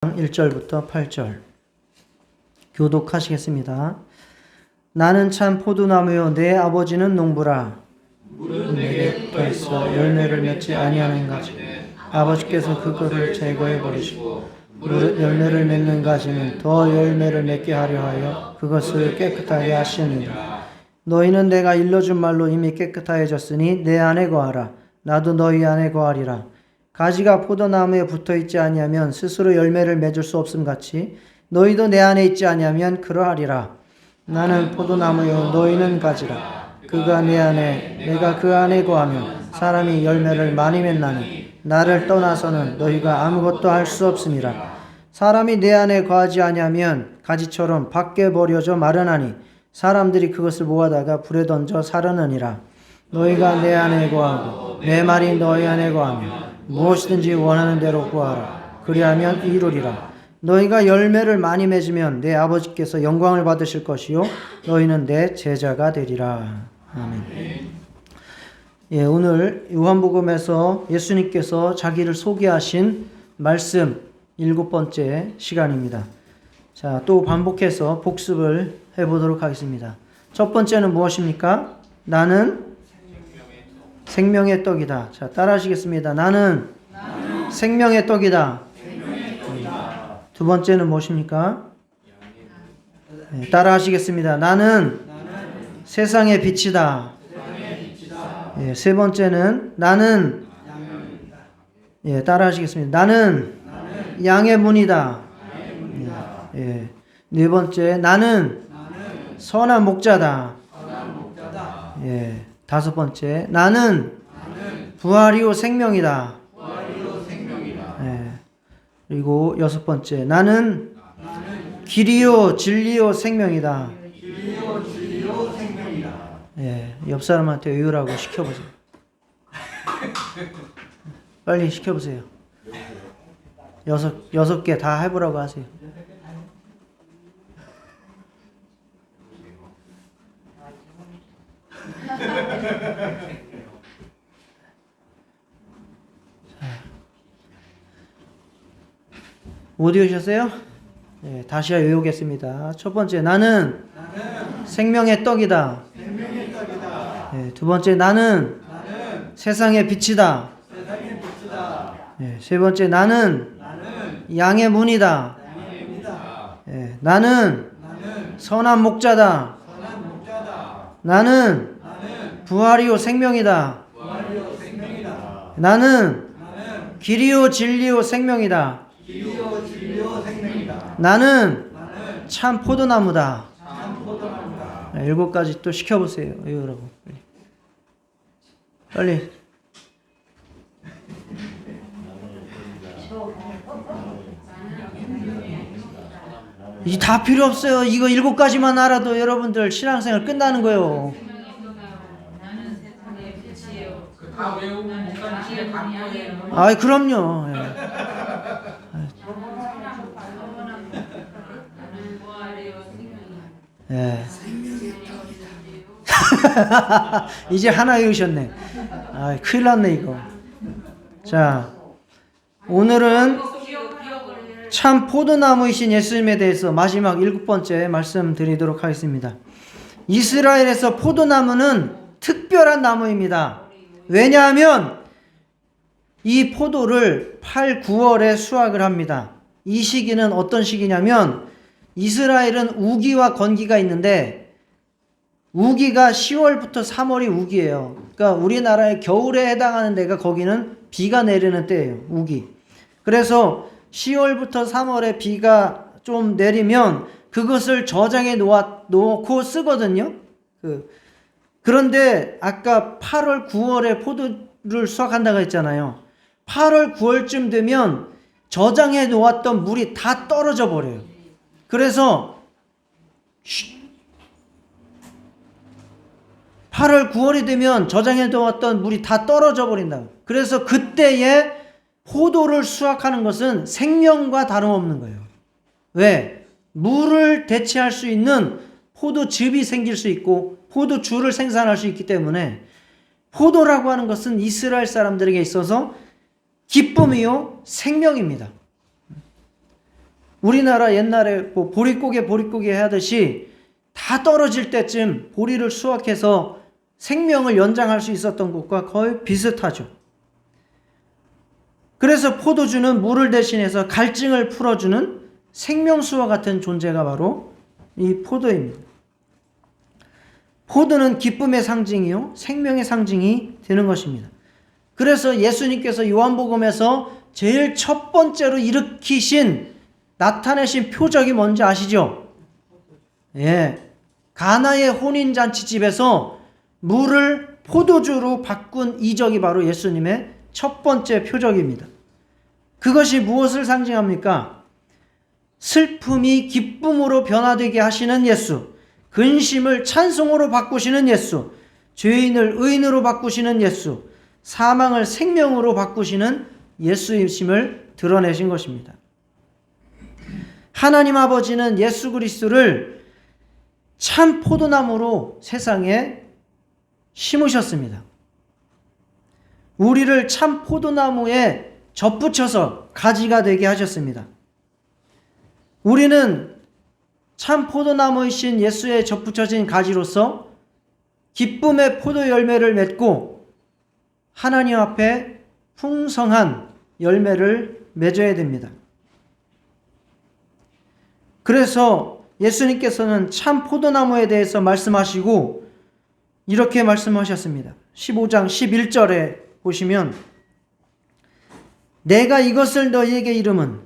1절부터 8절 교독하시겠습니다. 나는 참 포도나무요 내 아버지는 농부라. 물은 내게 붙어있어 열매를 맺지 아니하는 가지 아버지께서 그거를 제거해 버리시고 무릇 열매를 맺는 가지는 더 열매를 맺게 하려 하여 그것을 깨끗하게 하시느니라. 너희는 내가 일러준 말로 이미 깨끗하여졌으니 내 안에 거하라. 나도 너희 안에 거하리라. 가지가 포도나무에 붙어있지 아니하면 스스로 열매를 맺을 수 없음 같이 너희도 내 안에 있지 아니하면 그러하리라. 나는 포도나무요 너희는 가지라. 그가 내 안에 내가 그 안에 거하면 사람이 열매를 많이 맺나니 나를 떠나서는 너희가 아무것도 할 수 없음이라. 사람이 내 안에 거하지 아니하면 가지처럼 밖에 버려져 마르나니 사람들이 그것을 모아다가 불에 던져 사르느니라. 너희가 내 안에 거하고 내 말이 너희 안에 거하면 무엇이든지 원하는 대로 구하라. 그리하면 이루리라. 너희가 열매를 많이 맺으면 내 아버지께서 영광을 받으실 것이요 너희는 내 제자가 되리라. 아멘. 예, 오늘 요한복음에서 예수님께서 자기를 소개하신 말씀 7번째 시간입니다. 자, 또 반복해서 복습을 해보도록 하겠습니다. 첫 번째는 무엇입니까? 나는 생명의 떡이다. 자, 따라하시겠습니다. 나는 생명의 떡이다. 두 번째는 무엇입니까? 네, 따라하시겠습니다. 나는 세상의 빛이다. 예, 세 번째는 나는 따라하시겠습니다. 나는 양의 문이다. 예, 네 번째 나는 선한 목자다. 예, 다섯 번째 나는 부활이요 생명이다. 예, 그리고 여섯 번째 나는 길이요 진리요 생명이다. 예, 옆 사람한테 외우라고 시켜보세요. 빨리 시켜보세요. 여섯 개 다 해보라고 하세요. 못 외우셨어요? 네, 다시 외우겠습니다. 첫 번째 나는 생명의 떡이다. 네, 두 번째 나는 세상의 빛이다. 네, 세 번째 나는 양의 문이다. 네, 나는 선한 목자다. 나는 부활이요 생명이다. 나는 길이요 진리요 생명이다. 나는 참 포도나무다. 7가지 또 시켜보세요. 외우라고. 빨리. 이 다 필요 없어요. 이거 7가지만 알아도 여러분들 신앙생활 끝나는 거예요. 다 외우면 목사님 집에 갈 거예요. 아이 그럼요. 예. 이제 하나 외우셨네. 아, 큰일 났네 이거. 자, 오늘은 참 포도나무이신 예수님에 대해서 마지막 7번째 말씀드리도록 하겠습니다. 이스라엘에서 포도나무는 특별한 나무입니다. 왜냐하면 이 포도를 8, 9월에 수확을 합니다. 이 시기는 어떤 시기냐면 이스라엘은 우기와 건기가 있는데 우기가 10월부터 3월이 우기예요. 그러니까 우리나라의 겨울에 해당하는 데가 거기는 비가 내리는 때예요. 우기. 그래서 10월부터 3월에 비가 좀 내리면 그것을 저장해 놓고 쓰거든요. 그런데 아까 8월, 9월에 포도를 수확한다고 했잖아요. 8월, 9월쯤 되면 저장해 놓았던 물이 다 떨어져 버려요. 그래서 8월, 9월이 되면 저장해 놓았던 물이 다 떨어져 버린다. 그래서 그때에 포도를 수확하는 것은 생명과 다름없는 거예요. 왜? 물을 대체할 수 있는 포도즙이 생길 수 있고 포도주를 생산할 수 있기 때문에 포도라고 하는 것은 이스라엘 사람들에게 있어서 기쁨이요 생명입니다. 우리나라 옛날에 뭐 보릿고개 하듯이 다 떨어질 때쯤 보리를 수확해서 생명을 연장할 수 있었던 것과 거의 비슷하죠. 그래서 포도주는 물을 대신해서 갈증을 풀어주는 생명수와 같은 존재가 바로 이 포도입니다. 포도는 기쁨의 상징이요, 생명의 상징이 되는 것입니다. 그래서 예수님께서 요한복음에서 제일 첫 번째로 나타내신 표적이 뭔지 아시죠? 예. 가나의 혼인잔치집에서 물을 포도주로 바꾼 이적이 바로 예수님의 첫 번째 표적입니다. 그것이 무엇을 상징합니까? 슬픔이 기쁨으로 변화되게 하시는 예수, 근심을 찬송으로 바꾸시는 예수, 죄인을 의인으로 바꾸시는 예수, 사망을 생명으로 바꾸시는 예수이심을 드러내신 것입니다. 하나님 아버지는 예수 그리스도를 참 포도나무로 세상에 심으셨습니다. 우리를 참 포도나무에 접붙여서 가지가 되게 하셨습니다. 우리는 참 포도나무이신 예수에 접붙여진 가지로서 기쁨의 포도 열매를 맺고 하나님 앞에 풍성한 열매를 맺어야 됩니다. 그래서 예수님께서는 참 포도나무에 대해서 말씀하시고 이렇게 말씀하셨습니다. 15장 11절에 보시면 내가 이것을 너희에게 이름은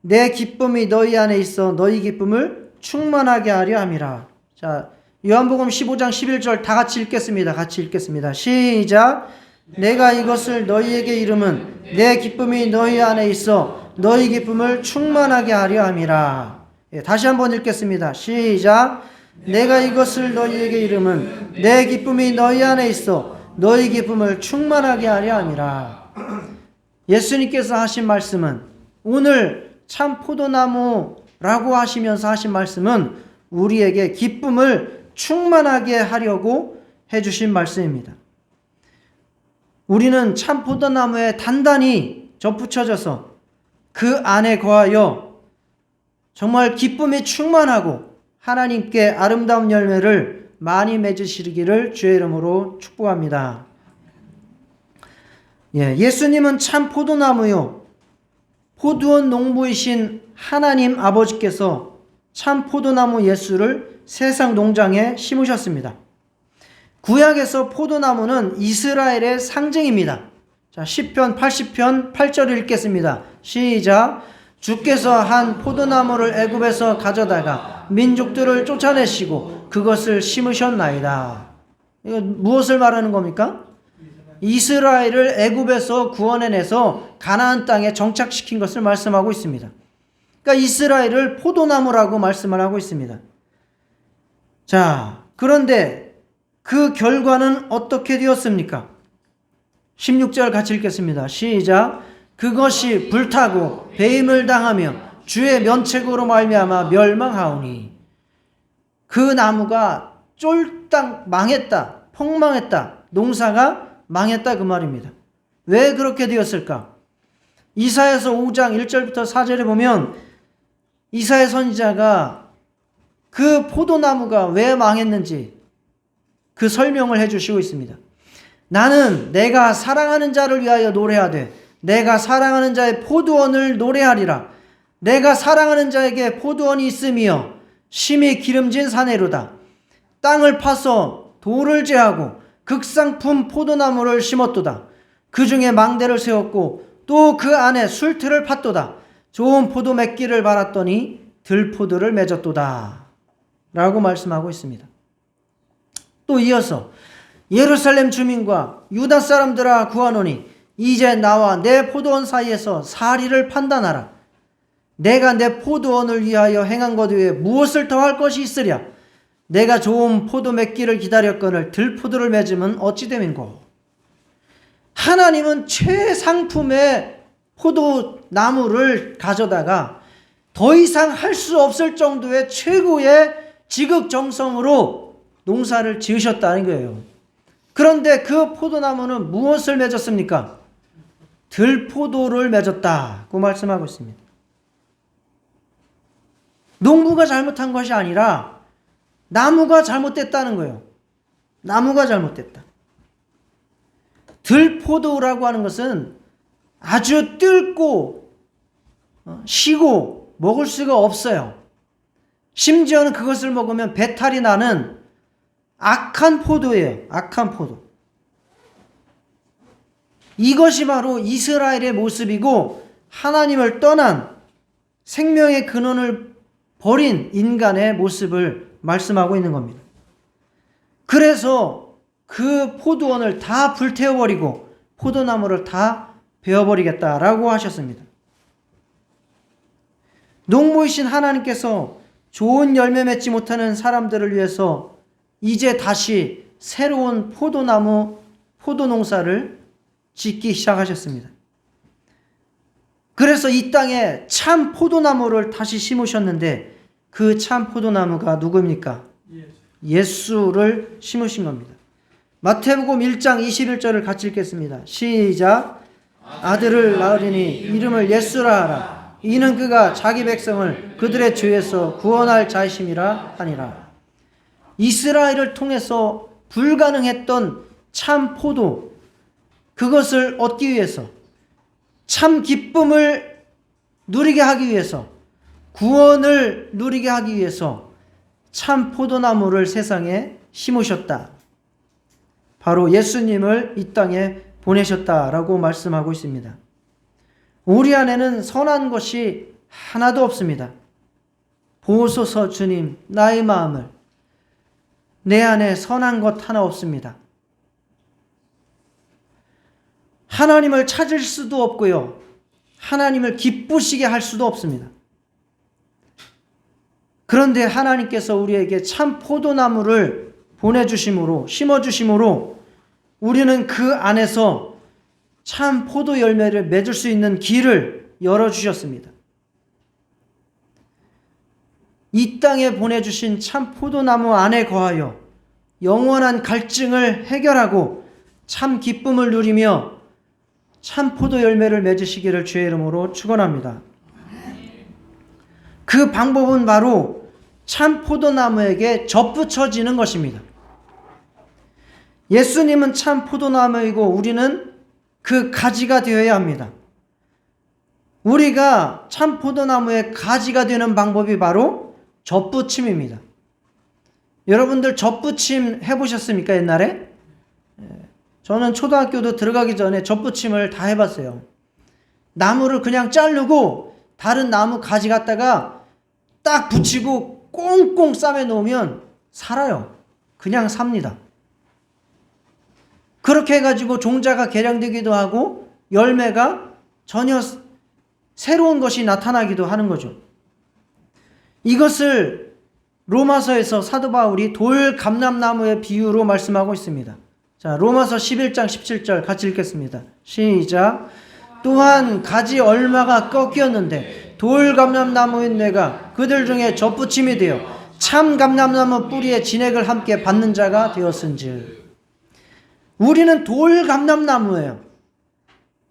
내 기쁨이 너희 안에 있어 너희 기쁨을 충만하게 하려 함이라. 자, 요한복음 15장 11절 다 같이 읽겠습니다. 같이 읽겠습니다. 시작. 내가 이것을 너희에게 이름은 내 기쁨이 너희 안에 있어 너희 기쁨을 충만하게 하려 함이라. 예, 다시 한번 읽겠습니다. 시작. 내가 이것을 너희에게 이름은 내 기쁨이 너희 안에 있어 너희 기쁨을 충만하게 하려 함이라. 예수님께서 하신 말씀은 오늘 참 포도나무라고 하시면서 하신 말씀은 우리에게 기쁨을 충만하게 하려고 해주신 말씀입니다. 우리는 참 포도나무에 단단히 접붙여져서 그 안에 거하여 정말 기쁨이 충만하고 하나님께 아름다운 열매를 많이 맺으시기를 주의 이름으로 축복합니다. 예수님은 참 포도나무요, 포도원 농부이신 하나님 아버지께서 참 포도나무 예수를 세상 농장에 심으셨습니다. 구약에서 포도나무는 이스라엘의 상징입니다. 자, 시편 80편 8절을 읽겠습니다. 시작. 주께서 한 포도나무를 애굽에서 가져다가 민족들을 쫓아내시고 그것을 심으셨나이다. 이거 무엇을 말하는 겁니까? 이스라엘을 애굽에서 구원해내서 가나안 땅에 정착시킨 것을 말씀하고 있습니다. 그러니까 이스라엘을 포도나무라고 말씀을 하고 있습니다. 자, 그런데 그 결과는 어떻게 되었습니까? 16절 같이 읽겠습니다. 시작. 그것이 불타고 배임을 당하며 주의 면책으로 말미암아 멸망하오니. 그 나무가 쫄딱 망했다, 폭망했다, 농사가 망했다 그 말입니다. 왜 그렇게 되었을까? 이사야서 5장 1절부터 4절에 보면 이사야 선지자가 그 포도나무가 왜 망했는지 그 설명을 해주시고 있습니다. 나는 내가 사랑하는 자를 위하여 노래하되 내가 사랑하는 자의 포도원을 노래하리라. 내가 사랑하는 자에게 포도원이 있으며 심히 기름진 사내로다. 땅을 파서 돌을 제하고 극상품 포도나무를 심었도다. 그 중에 망대를 세웠고 또 그 안에 술틀을 팠도다. 좋은 포도 맺기를 바랐더니 들포도를 맺었도다. 라고 말씀하고 있습니다. 또 이어서 예루살렘 주민과 유다 사람들아 구하노니 이제 나와 내 포도원 사이에서 사리를 판단하라. 내가 내 포도원을 위하여 행한 것 외에 무엇을 더할 것이 있으랴. 내가 좋은 포도 맺기를 기다렸거늘 들포도를 맺으면 어찌 됨인고. 하나님은 최상품의 포도나무를 가져다가 더 이상 할 수 없을 정도의 최고의 지극정성으로 농사를 지으셨다는 거예요. 그런데 그 포도나무는 무엇을 맺었습니까? 들포도를 맺었다고 말씀하고 있습니다. 농부가 잘못한 것이 아니라 나무가 잘못됐다는 거예요. 나무가 잘못됐다. 들포도라고 하는 것은 아주 뜰고 시고 먹을 수가 없어요. 심지어는 그것을 먹으면 배탈이 나는 악한 포도예요. 악한 포도. 이것이 바로 이스라엘의 모습이고 하나님을 떠난 생명의 근원을 버린 인간의 모습을 말씀하고 있는 겁니다. 그래서 그 포도원을 다 불태워버리고 포도나무를 다 베어버리겠다라고 하셨습니다. 농부이신 하나님께서 좋은 열매 맺지 못하는 사람들을 위해서 이제 다시 새로운 포도농사를 짓기 시작하셨습니다. 그래서 이 땅에 참 포도나무를 다시 심으셨는데 그 참 포도나무가 누구입니까? 예수를 심으신 겁니다. 마태복음 1장 21절을 같이 읽겠습니다. 시작. 아들을 낳으리니 이름을 예수라 하라. 이는 그가 자기 백성을 그들의 죄에서 구원할 자이심이라 하니라. 이스라엘을 통해서 불가능했던 참 포도, 그것을 얻기 위해서, 참 기쁨을 누리게 하기 위해서, 구원을 누리게 하기 위해서 참 포도나무를 세상에 심으셨다. 바로 예수님을 이 땅에 보내셨다라고 말씀하고 있습니다. 우리 안에는 선한 것이 하나도 없습니다. 보소서 주님, 나의 마음을. 내 안에 선한 것 하나 없습니다. 하나님을 찾을 수도 없고요. 하나님을 기쁘시게 할 수도 없습니다. 그런데 하나님께서 우리에게 참 포도나무를 보내주심으로, 심어주심으로 우리는 그 안에서 참 포도 열매를 맺을 수 있는 길을 열어주셨습니다. 이 땅에 보내주신 참 포도나무 안에 거하여 영원한 갈증을 해결하고 참 기쁨을 누리며 참 포도 열매를 맺으시기를 주의 이름으로 축원합니다. 그 방법은 바로 참 포도나무에게 접붙여지는 것입니다. 예수님은 참 포도나무이고 우리는 그 가지가 되어야 합니다. 우리가 참 포도나무의 가지가 되는 방법이 바로 접붙임입니다. 여러분들 접붙임 해보셨습니까? 옛날에? 저는 초등학교도 들어가기 전에 접붙임을 다 해봤어요. 나무를 그냥 자르고 다른 나무 가지 갖다가 딱 붙이고 꽁꽁 싸매 놓으면 살아요. 그냥 삽니다. 그렇게 해가지고 종자가 개량되기도 하고 열매가 전혀 새로운 것이 나타나기도 하는 거죠. 이것을 로마서에서 사도 바울이 돌 감람나무의 비유로 말씀하고 있습니다. 자, 로마서 11장 17절 같이 읽겠습니다. 시작. 또한 가지 얼마가 꺾였는데 돌 감람나무인 내가 그들 중에 접붙임이 되어 참 감람나무 뿌리에 진액을 함께 받는 자가 되었은즉. 우리는 돌 감람나무예요.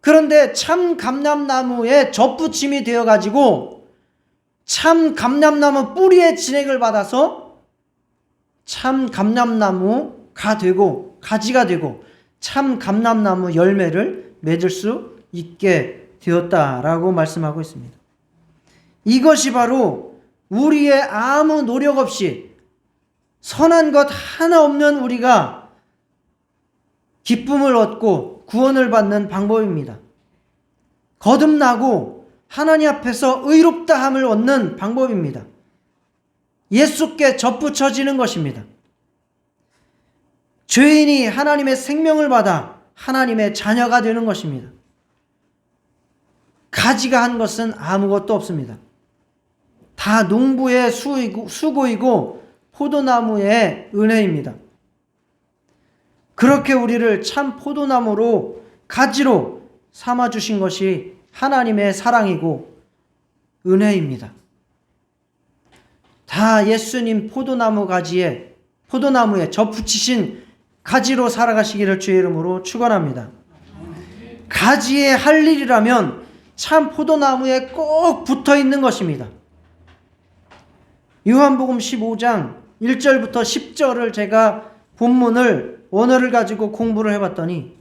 그런데 참 감람나무에 접붙임이 되어가지고 참 감람나무 뿌리에 진액을 받아서 참 감람나무가 되고 가지가 되고 참 감람나무 열매를 맺을 수 있게 되었다라고 말씀하고 있습니다. 이것이 바로 우리의 아무 노력 없이 선한 것 하나 없는 우리가 기쁨을 얻고 구원을 받는 방법입니다. 거듭나고 하나님 앞에서 의롭다함을 얻는 방법입니다. 예수께 접붙여지는 것입니다. 죄인이 하나님의 생명을 받아 하나님의 자녀가 되는 것입니다. 가지가 한 것은 아무것도 없습니다. 다 농부의 수고이고 포도나무의 은혜입니다. 그렇게 우리를 참 포도나무로 가지로 삼아주신 것이 하나님의 사랑이고 은혜입니다. 다 예수님 포도나무에 접붙이신 가지로 살아가시기를 주의 이름으로 축원합니다. 가지에 할 일이라면 참 포도나무에 꼭 붙어 있는 것입니다. 요한복음 15장 1절부터 10절을 제가 본문을 원어를 가지고 공부를 해봤더니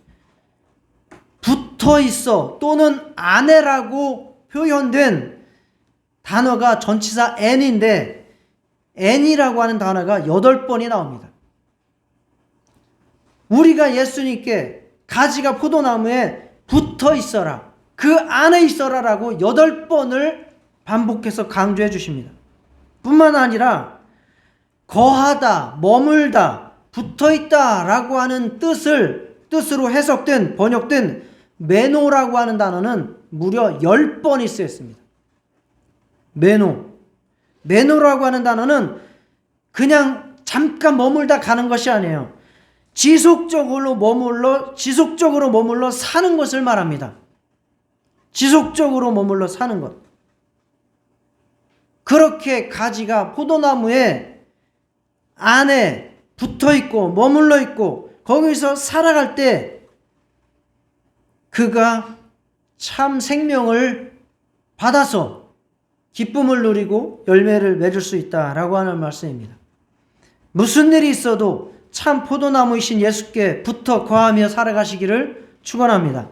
붙어 있어 또는 안에라고 표현된 단어가 전치사 n인데 n이라고 하는 단어가 8번이 나옵니다. 우리가 예수님께 가지가 포도나무에 붙어 있어라, 그 안에 있어라라고 8번을 반복해서 강조해 주십니다. 뿐만 아니라 거하다, 머물다, 붙어 있다라고 하는 뜻으로 해석된, 번역된 메노라고 하는 단어는 무려 10번이 쓰였습니다. 메노라고 하는 단어는 그냥 잠깐 머물다 가는 것이 아니에요. 지속적으로 머물러 사는 것을 말합니다. 지속적으로 머물러 사는 것. 그렇게 가지가 포도나무에 안에 붙어 있고 머물러 있고 거기서 살아갈 때 그가 참 생명을 받아서 기쁨을 누리고 열매를 맺을 수 있다라고 하는 말씀입니다. 무슨 일이 있어도 참 포도나무이신 예수께 붙어 거하며 살아가시기를 축원합니다.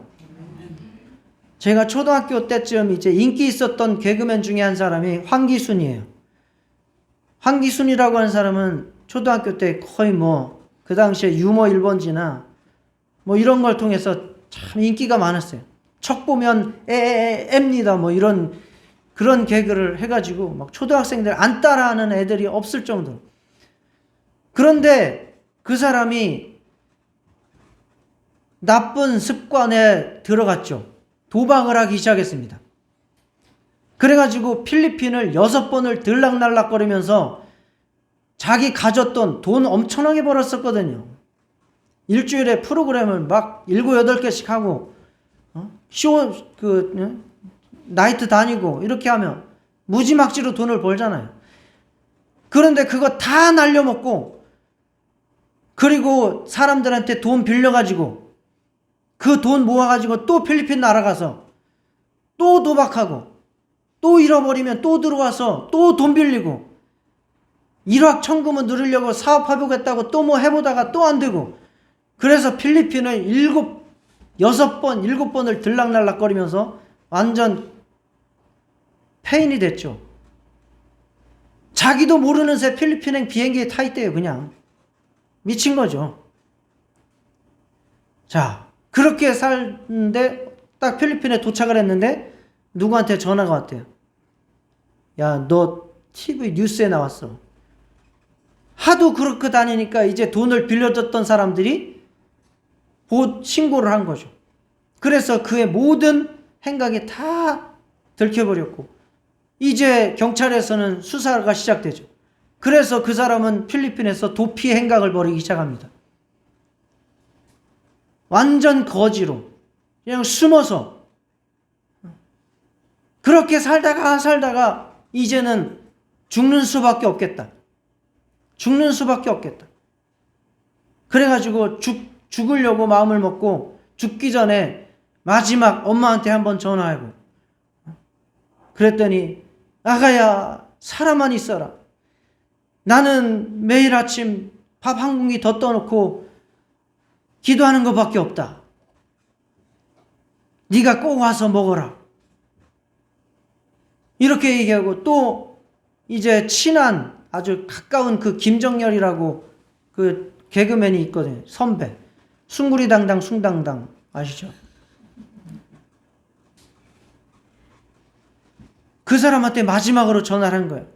제가 초등학교 때쯤 이제 인기 있었던 개그맨 중에 한 사람이 황기순이에요. 황기순이라고 하는 사람은 초등학교 때 거의 그 당시에 유머 1번지나 이런 걸 통해서 참 인기가 많았어요. 척 보면 에입니다. 그런 개그를 해가지고 막 초등학생들 안 따라하는 애들이 없을 정도로. 그런데 그 사람이 나쁜 습관에 들어갔죠. 도박을 하기 시작했습니다. 그래가지고 필리핀을 6번을 들락날락거리면서 자기 가졌던 돈 엄청나게 벌었었거든요. 일주일에 프로그램을 막 7, 8개씩 하고 나이트 다니고 이렇게 하면 무지막지로 돈을 벌잖아요. 그런데 그거 다 날려먹고 그리고 사람들한테 돈 빌려가지고 그 돈 모아가지고 또 필리핀 날아가서 또 도박하고 또 잃어버리면 또 들어와서 또 돈 빌리고 일확천금을 누리려고 사업해보겠다고 또 해보다가 또 안 되고 그래서 필리핀을 7번을 들락날락거리면서 완전 폐인이 됐죠. 자기도 모르는 새 필리핀행 비행기에 타 있대요. 그냥 미친 거죠. 자, 그렇게 살는데 딱 필리핀에 도착을 했는데 누구한테 전화가 왔대요. 야, 너 TV 뉴스에 나왔어. 하도 그렇게 다니니까 이제 돈을 빌려줬던 사람들이 신고를 한 거죠. 그래서 그의 모든 행각이 다 들켜버렸고 이제 경찰에서는 수사가 시작되죠. 그래서 그 사람은 필리핀에서 도피 행각을 벌이기 시작합니다. 완전 거지로 그냥 숨어서 그렇게 살다가 이제는 죽는 수밖에 없겠다. 그래가지고 죽으려고 마음을 먹고 죽기 전에 마지막 엄마한테 한번 전화하고 그랬더니 아가야 살아만 있어라. 나는 매일 아침 밥 한 공기 더 떠놓고 기도하는 것밖에 없다. 네가 꼭 와서 먹어라. 이렇게 얘기하고 또 이제 친한 아주 가까운 그 김정열이라고 그 개그맨이 있거든요. 선배. 숭구리당당 숭당당 아시죠? 그 사람한테 마지막으로 전화를 한 거예요.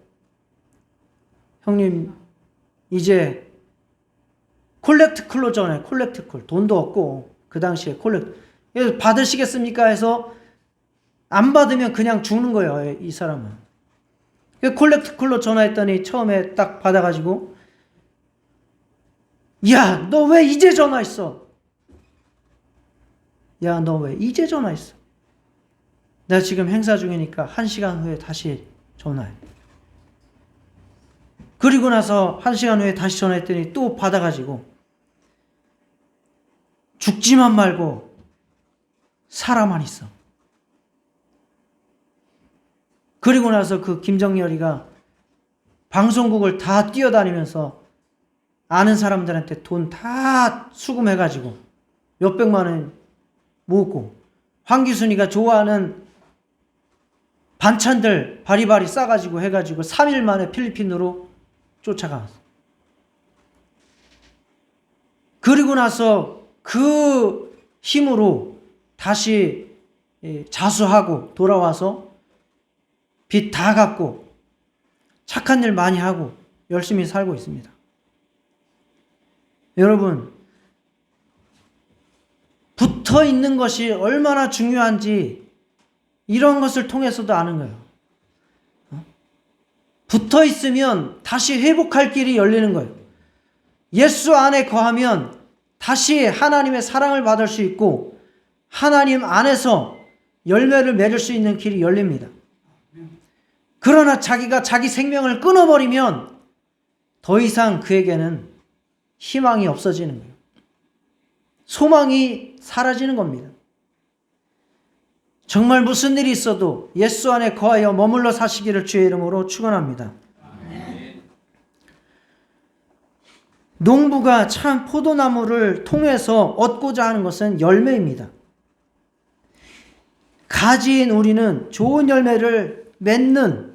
형님 이제 콜렉트 콜로 전화해. 콜렉트 콜. 돈도 없고 그 당시에 콜렉트. 받으시겠습니까? 해서 안 받으면 그냥 죽는 거예요. 이 사람은. 콜렉트 콜로 전화했더니 처음에 딱 받아가지고 야, 너 왜 이제 전화했어? 야, 너 왜 이제 전화했어? 내가 지금 행사 중이니까 1시간 후에 다시 전화해. 그리고 나서 1시간 후에 다시 전화했더니 또 받아가지고 죽지만 말고 살아만 있어. 그리고 나서 그 김정열이가 방송국을 다 뛰어다니면서 아는 사람들한테 돈 다 수금해가지고 몇백만 원 모으고, 황기순이가 좋아하는 반찬들 바리바리 싸가지고 해가지고 3일 만에 필리핀으로 쫓아갔어. 그리고 나서 그 힘으로 다시 자수하고 돌아와서 빚 다 갚고 착한 일 많이 하고 열심히 살고 있습니다. 여러분, 붙어 있는 것이 얼마나 중요한지 이런 것을 통해서도 아는 거예요. 붙어 있으면 다시 회복할 길이 열리는 거예요. 예수 안에 거하면 다시 하나님의 사랑을 받을 수 있고 하나님 안에서 열매를 맺을 수 있는 길이 열립니다. 그러나 자기가 자기 생명을 끊어버리면 더 이상 그에게는 희망이 없어지는 거예요. 소망이 사라지는 겁니다. 정말 무슨 일이 있어도 예수 안에 거하여 머물러 사시기를 주의 이름으로 축원합니다. 농부가 참 포도나무를 통해서 얻고자 하는 것은 열매입니다. 가지인 우리는 좋은 열매를 맺는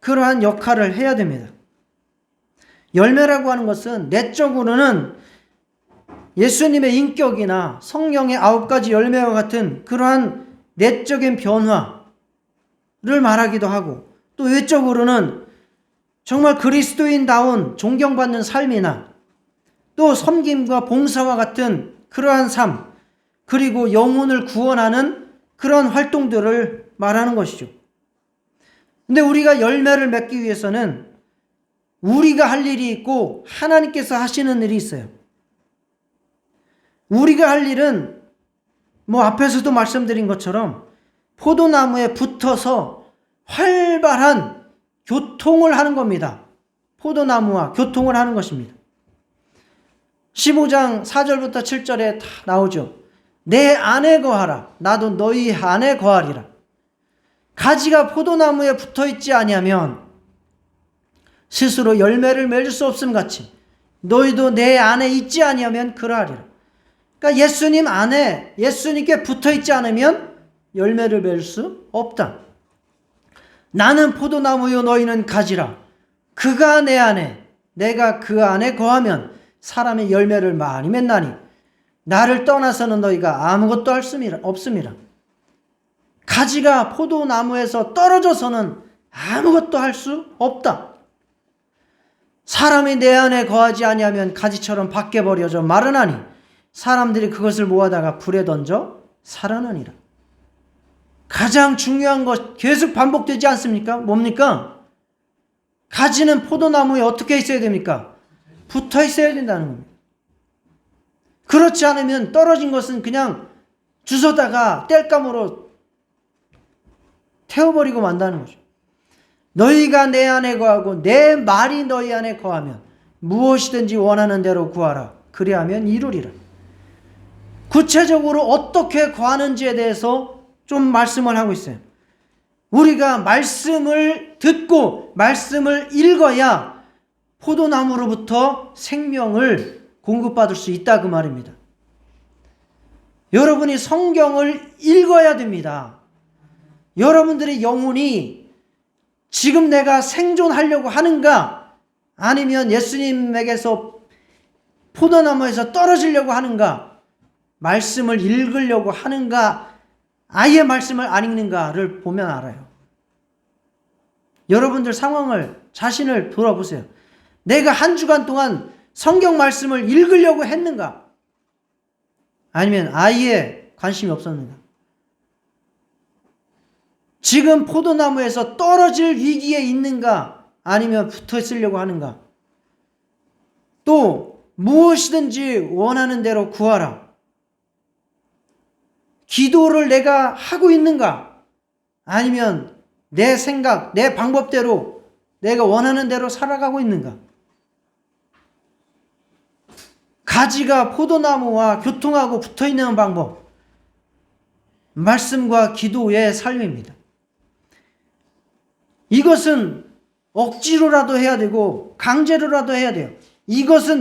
그러한 역할을 해야 됩니다. 열매라고 하는 것은 내적으로는 예수님의 인격이나 성령의 9가지 열매와 같은 그러한 내적인 변화를 말하기도 하고, 또 외적으로는 정말 그리스도인다운 존경받는 삶이나 또 섬김과 봉사와 같은 그러한 삶, 그리고 영혼을 구원하는 그러한 활동들을 말하는 것이죠. 근데 우리가 열매를 맺기 위해서는 우리가 할 일이 있고 하나님께서 하시는 일이 있어요. 우리가 할 일은 앞에서도 말씀드린 것처럼 포도나무에 붙어서 활발한 교통을 하는 겁니다. 포도나무와 교통을 하는 것입니다. 15장 4절부터 7절에 다 나오죠. 내 안에 거하라. 나도 너희 안에 거하리라. 가지가 포도나무에 붙어 있지 아니하면 스스로 열매를 맺을 수 없음 같이 너희도 내 안에 있지 아니하면 그러하리라. 그러니까 예수님 안에, 예수님께 붙어 있지 않으면 열매를 맺을 수 없다. 나는 포도나무요 너희는 가지라. 그가 내 안에, 내가 그 안에 거하면 사람의 열매를 많이 맺나니 나를 떠나서는 너희가 아무것도 할 수 없음이라. 가지가 포도나무에서 떨어져서는 아무것도 할 수 없다. 사람이 내 안에 거하지 아니하면 가지처럼 밖에 버려져 마르나니 사람들이 그것을 모아다가 불에 던져 살아나니라. 가장 중요한 것 계속 반복되지 않습니까? 뭡니까? 가지는 포도나무에 어떻게 있어야 됩니까? 붙어 있어야 된다는 겁니다. 그렇지 않으면 떨어진 것은 그냥 주워다가 땔감으로 태워버리고 만다는 거죠. 너희가 내 안에 거하고 내 말이 너희 안에 거하면 무엇이든지 원하는 대로 구하라. 그리하면 이루리라. 구체적으로 어떻게 거하는지에 대해서 좀 말씀을 하고 있어요. 우리가 말씀을 듣고 말씀을 읽어야 포도나무로부터 생명을 공급받을 수 있다 그 말입니다. 여러분이 성경을 읽어야 됩니다. 여러분들의 영혼이 지금 내가 생존하려고 하는가, 아니면 예수님에게서 포도나무에서 떨어지려고 하는가, 말씀을 읽으려고 하는가, 아예 말씀을 안 읽는가를 보면 알아요. 여러분들 상황을, 자신을 돌아보세요. 내가 한 주간 동안 성경 말씀을 읽으려고 했는가, 아니면 아예 관심이 없었는가? 지금 포도나무에서 떨어질 위기에 있는가, 아니면 붙어 있으려고 하는가? 또 무엇이든지 원하는 대로 구하라. 기도를 내가 하고 있는가, 아니면 내 생각, 내 방법대로 내가 원하는 대로 살아가고 있는가? 가지가 포도나무와 교통하고 붙어있는 방법, 말씀과 기도의 삶입니다. 이것은 억지로라도 해야 되고 강제로라도 해야 돼요. 이것이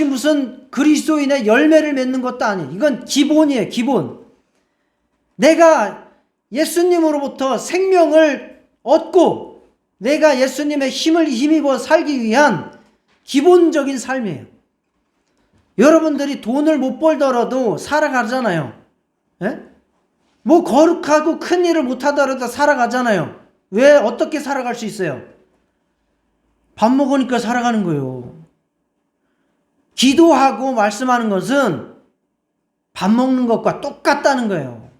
무슨 그리스도인의 열매를 맺는 것도 아니에요. 이건 기본이에요. 기본. 내가 예수님으로부터 생명을 얻고 내가 예수님의 힘을 힘입어 살기 위한 기본적인 삶이에요. 여러분들이 돈을 못 벌더라도 살아가잖아요. 예? 뭐 거룩하고 큰 일을 못 하더라도 살아가잖아요. 왜 어떻게 살아갈 수 있어요? 밥 먹으니까 살아가는 거예요. 기도하고 말씀하는 것은 밥 먹는 것과 똑같다는 거예요.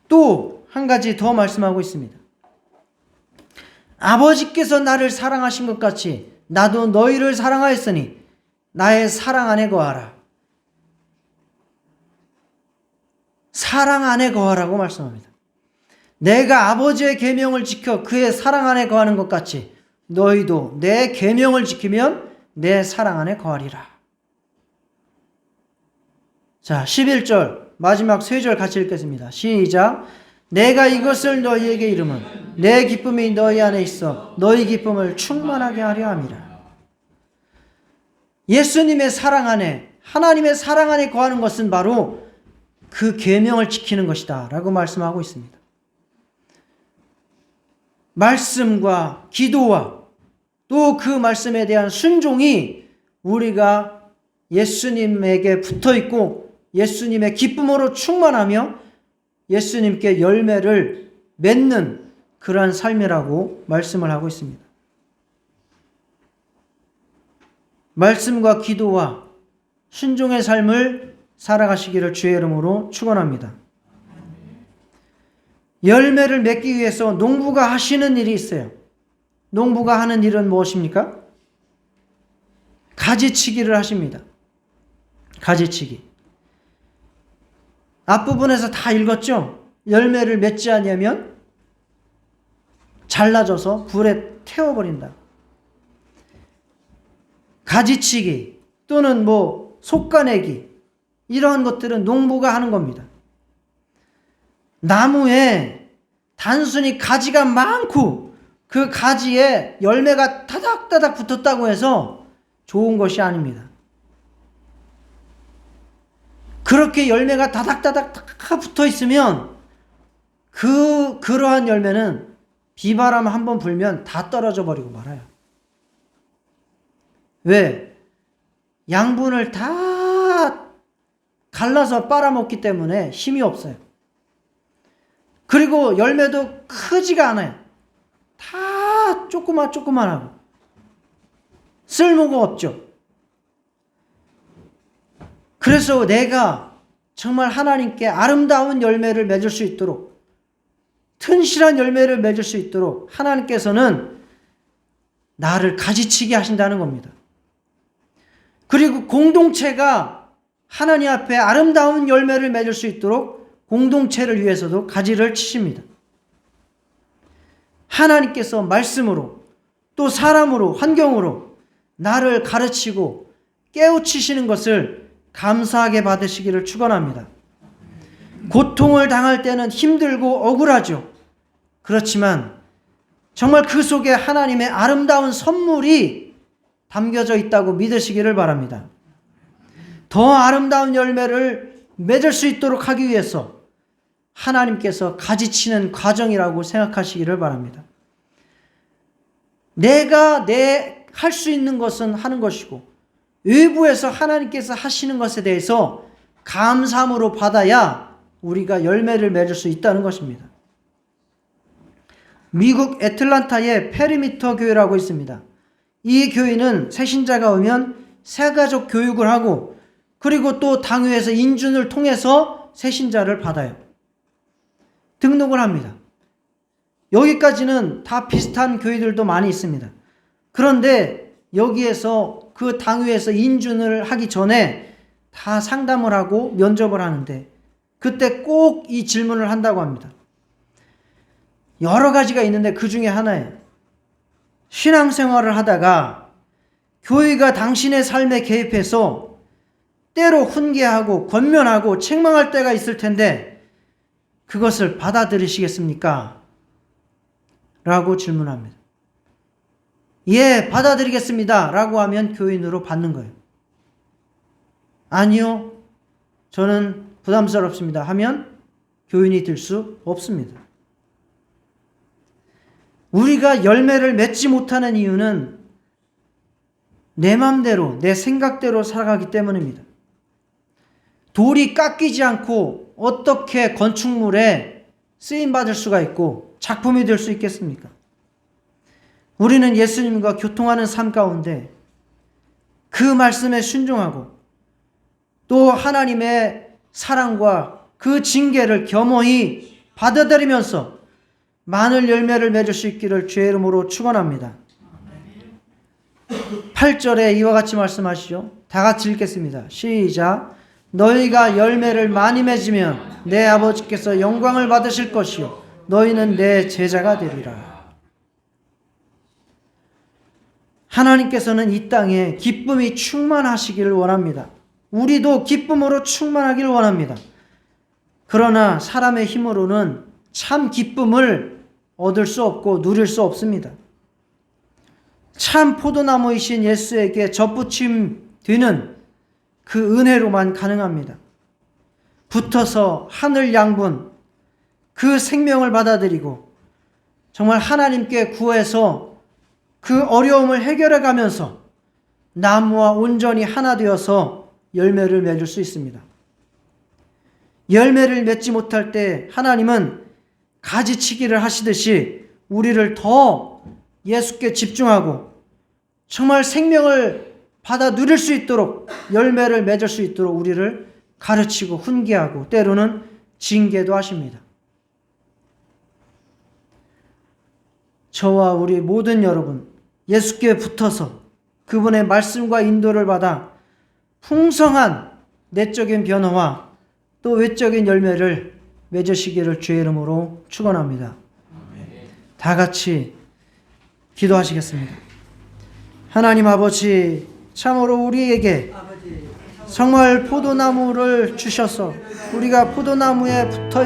또 한 가지 더 말씀하고 있습니다. 아버지께서 나를 사랑하신 것 같이 나도 너희를 사랑하였으니 나의 사랑 안에 거하라. 사랑 안에 거하라고 말씀합니다. 내가 아버지의 계명을 지켜 그의 사랑 안에 거하는 것 같이 너희도 내 계명을 지키면 내 사랑 안에 거하리라. 자, 11절 마지막 3절 같이 읽겠습니다. 시작. 내가 이것을 너희에게 이름은 내 기쁨이 너희 안에 있어 너희 기쁨을 충만하게 하려 함이라. 예수님의 사랑 안에, 하나님의 사랑 안에 거하는 것은 바로 그 계명을 지키는 것이다 라고 말씀하고 있습니다. 말씀과 기도와 또 그 말씀에 대한 순종이 우리가 예수님에게 붙어 있고 예수님의 기쁨으로 충만하며 예수님께 열매를 맺는 그러한 삶이라고 말씀을 하고 있습니다. 말씀과 기도와 순종의 삶을 살아가시기를 주의 이름으로 축원합니다. 열매를 맺기 위해서 농부가 하시는 일이 있어요. 농부가 하는 일은 무엇입니까? 가지치기를 하십니다. 가지치기. 앞부분에서 다 읽었죠? 열매를 맺지 않으면 잘라져서 불에 태워버린다. 가지치기 또는 솎아내기 이러한 것들은 농부가 하는 겁니다. 나무에 단순히 가지가 많고 그 가지에 열매가 타닥타닥 붙었다고 해서 좋은 것이 아닙니다. 그렇게 열매가 다닥다닥 붙어 있으면 그러한 열매는 비바람 한번 불면 다 떨어져 버리고 말아요. 왜? 양분을 다 갈라서 빨아먹기 때문에 힘이 없어요. 그리고 열매도 크지가 않아요. 다 조그만하고 쓸모가 없죠. 그래서 내가 정말 하나님께 아름다운 열매를 맺을 수 있도록 튼실한 열매를 맺을 수 있도록 하나님께서는 나를 가지치게 하신다는 겁니다. 그리고 공동체가 하나님 앞에 아름다운 열매를 맺을 수 있도록 공동체를 위해서도 가지를 치십니다. 하나님께서 말씀으로 또 사람으로 환경으로 나를 가르치고 깨우치시는 것을 감사하게 받으시기를 축원합니다. 고통을 당할 때는 힘들고 억울하죠. 그렇지만 정말 그 속에 하나님의 아름다운 선물이 담겨져 있다고 믿으시기를 바랍니다. 더 아름다운 열매를 맺을 수 있도록 하기 위해서 하나님께서 가지치는 과정이라고 생각하시기를 바랍니다. 내가 할 수 있는 것은 하는 것이고 외부에서 하나님께서 하시는 것에 대해서 감사함으로 받아야 우리가 열매를 맺을 수 있다는 것입니다. 미국 애틀란타에 페리미터 교회라고 있습니다. 이 교회는 새신자가 오면 새가족 교육을 하고 그리고 또 당회에서 인준을 통해서 새신자를 받아요. 등록을 합니다. 여기까지는 다 비슷한 교회들도 많이 있습니다. 그런데 여기에서 그 당회에서 인준을 하기 전에 다 상담을 하고 면접을 하는데 그때 꼭 이 질문을 한다고 합니다. 여러 가지가 있는데 그 중에 하나예요. 신앙생활을 하다가 교회가 당신의 삶에 개입해서 때로 훈계하고 권면하고 책망할 때가 있을 텐데 그것을 받아들이시겠습니까? 라고 질문합니다. 예, 받아들이겠습니다. 라고 하면 교인으로 받는 거예요. 아니요, 저는 부담스럽습니다. 하면 교인이 될 수 없습니다. 우리가 열매를 맺지 못하는 이유는 내 맘대로, 내 생각대로 살아가기 때문입니다. 돌이 깎이지 않고 어떻게 건축물에 쓰임받을 수가 있고 작품이 될 수 있겠습니까? 우리는 예수님과 교통하는 삶 가운데 그 말씀에 순종하고 또 하나님의 사랑과 그 징계를 겸허히 받아들이면서 많은 열매를 맺을 수 있기를 주의 이름으로 축원합니다. 8절에 이와 같이 말씀하시죠. 다 같이 읽겠습니다. 시작. 너희가 열매를 많이 맺으면 내 아버지께서 영광을 받으실 것이요 너희는 내 제자가 되리라. 하나님께서는 이 땅에 기쁨이 충만하시기를 원합니다. 우리도 기쁨으로 충만하기를 원합니다. 그러나 사람의 힘으로는 참 기쁨을 얻을 수 없고 누릴 수 없습니다. 참 포도나무이신 예수에게 접붙임 되는 그 은혜로만 가능합니다. 붙어서 하늘 양분, 그 생명을 받아들이고 정말 하나님께 구해서 그 어려움을 해결해 가면서 나무와 온전히 하나 되어서 열매를 맺을 수 있습니다. 열매를 맺지 못할 때 하나님은 가지치기를 하시듯이 우리를 더 예수께 집중하고 정말 생명을 받아 누릴 수 있도록 열매를 맺을 수 있도록 우리를 가르치고 훈계하고 때로는 징계도 하십니다. 저와 우리 모든 여러분 예수께 붙어서 그분의 말씀과 인도를 받아 풍성한 내적인 변화와 또 외적인 열매를 맺으시기를 주의 이름으로 축원합니다. 다 같이 기도하시겠습니다. 하나님 아버지, 참으로 우리에게 정말 포도나무를 주셔서 우리가 포도나무에 붙어